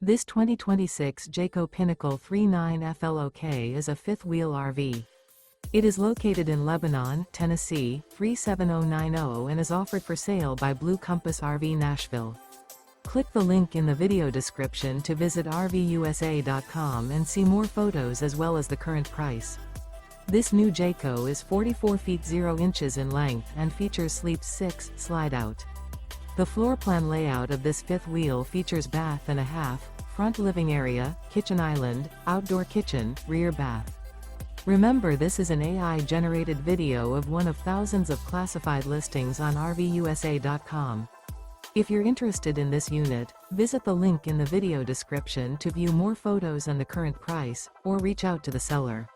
This 2026 Jayco Pinnacle 39FLOK is a fifth-wheel RV. It is located in Lebanon, Tennessee, 37090 and is offered for sale by Blue Compass RV Nashville. Click the link in the video description to visit RVUSA.com and see more photos as well as the current price. This new Jayco is 44 feet 0 inches in length and features Sleep 6 Slideout. The floor plan layout of this fifth wheel features bath and a half, front living area, kitchen island, outdoor kitchen, rear bath. Remember, this is an AI-generated video of one of thousands of classified listings on RVUSA.com. If you're interested in this unit, visit the link in the video description to view more photos and the current price, or reach out to the seller.